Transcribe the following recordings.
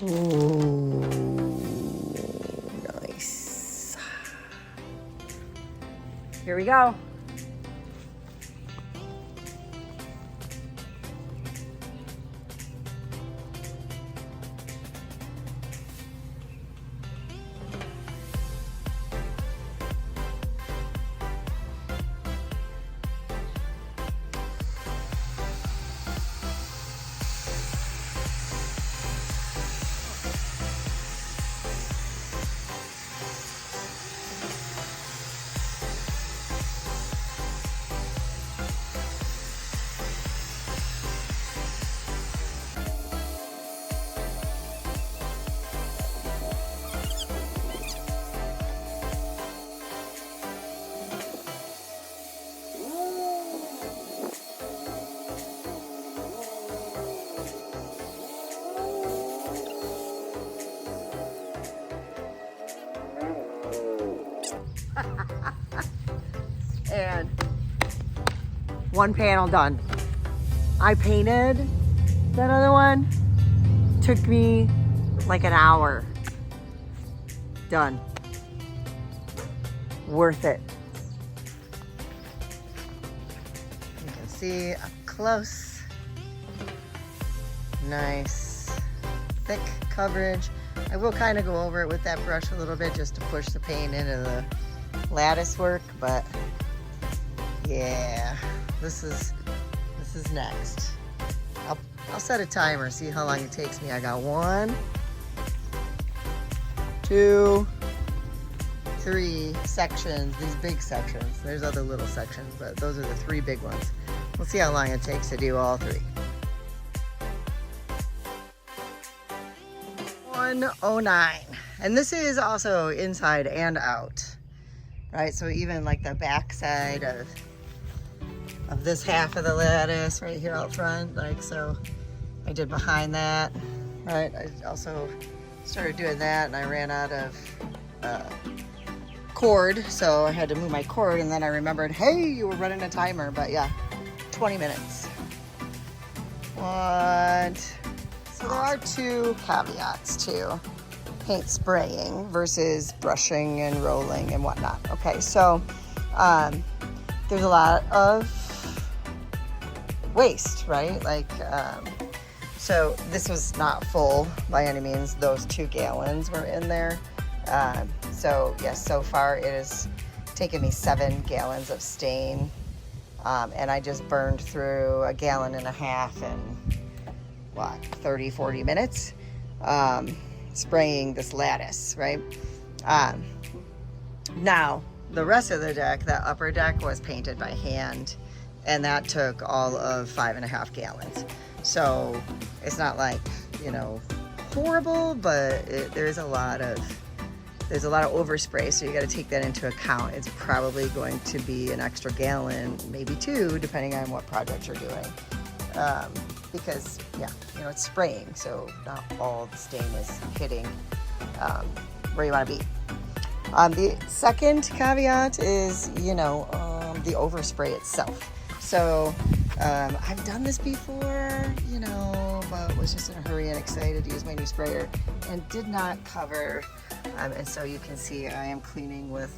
Ooh, nice. Here we go. And one panel done. I painted that other one. Took me like an hour. Done. Worth it. You can see up close. Nice thick coverage. I will kind of go over it with that brush a little bit just to push the paint into the lattice work, but yeah, this is next. I'll set a timer, see how long it takes me. I got 1, 2, 3 sections, these big sections. There's other little sections, but those are the 3 big ones. We'll see how long it takes to do all 3. 109. And this is also inside and out, right? So even like the back side of this half of the lattice right here out front, like so I did behind that, right? I also started doing that and I ran out of cord, so I had to move my cord, and then I remembered, hey, you were running a timer. But yeah, 20 minutes. What? So there are 2 caveats to paint spraying versus brushing and rolling and whatnot. Okay, so there's a lot of waste, right? Like, so this was not full by any means. Those 2 gallons were in there. So yes, so far it has taken me 7 gallons of stain. And I just burned through 1.5 gallons in what, 30, 40 minutes, spraying this lattice, right? Now the rest of the deck, that upper deck, was painted by hand, and that took all of 5.5 gallons. So it's not like, you know, horrible, but there's a lot of overspray, so you got to take that into account. It's probably going to be an extra gallon, maybe 2, depending on what project you're doing. Because yeah, you know, it's spraying, so not all the stain is hitting where you want to be. The second caveat is, you know, the overspray itself. So I've done this before, you know, but was just in a hurry and excited to use my new sprayer and did not cover. And so you can see I am cleaning with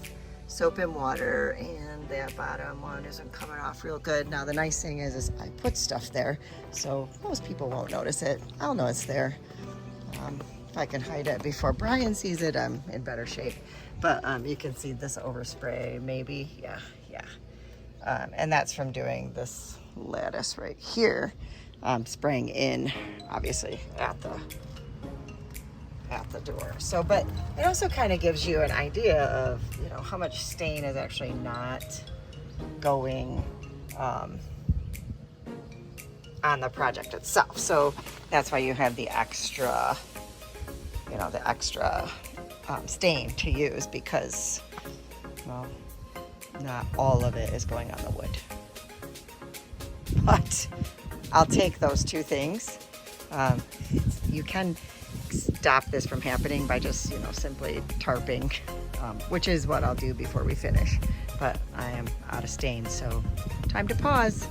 soap and water, and that bottom one isn't coming off real good. Now the nice thing is I put stuff there, so most people won't notice it. I'll know it's there. If I can hide it before Brian sees it, I'm in better shape. But you can see this overspray, maybe, yeah. And that's from doing this lattice right here, spraying in, obviously, at the door. So, but it also kind of gives you an idea of, you know, how much stain is actually not going on the project itself. So that's why you have the extra, you know, stain to use, because, well, not all of it is going on the wood. But I'll take those 2 things. You can stop this from happening by just, you know, simply tarping, which is what I'll do before we finish. But I am out of stain, so time to pause.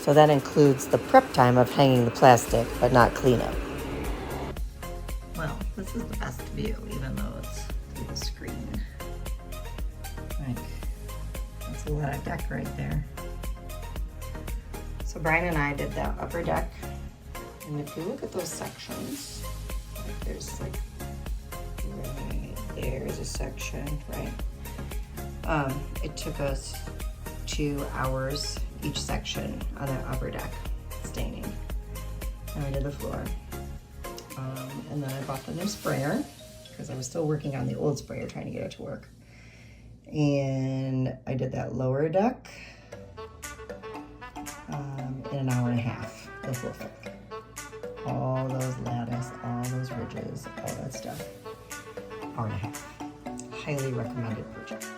So that includes the prep time of hanging the plastic, but not cleanup. Well, this is the best view, even though it's through the screen. Like, that's a lot of deck right there. So Brian and I did that upper deck. And if you look at those sections, like there's like, right there's a section, right? It took us 2 hours each section on that upper deck staining. And we did the floor. And then I bought the new sprayer because I was still working on the old sprayer trying to get it to work. And I did that lower deck in an hour and a half, the full thick. All those lattice, all those ridges, all that stuff. Hour and a half. Highly recommended purchase.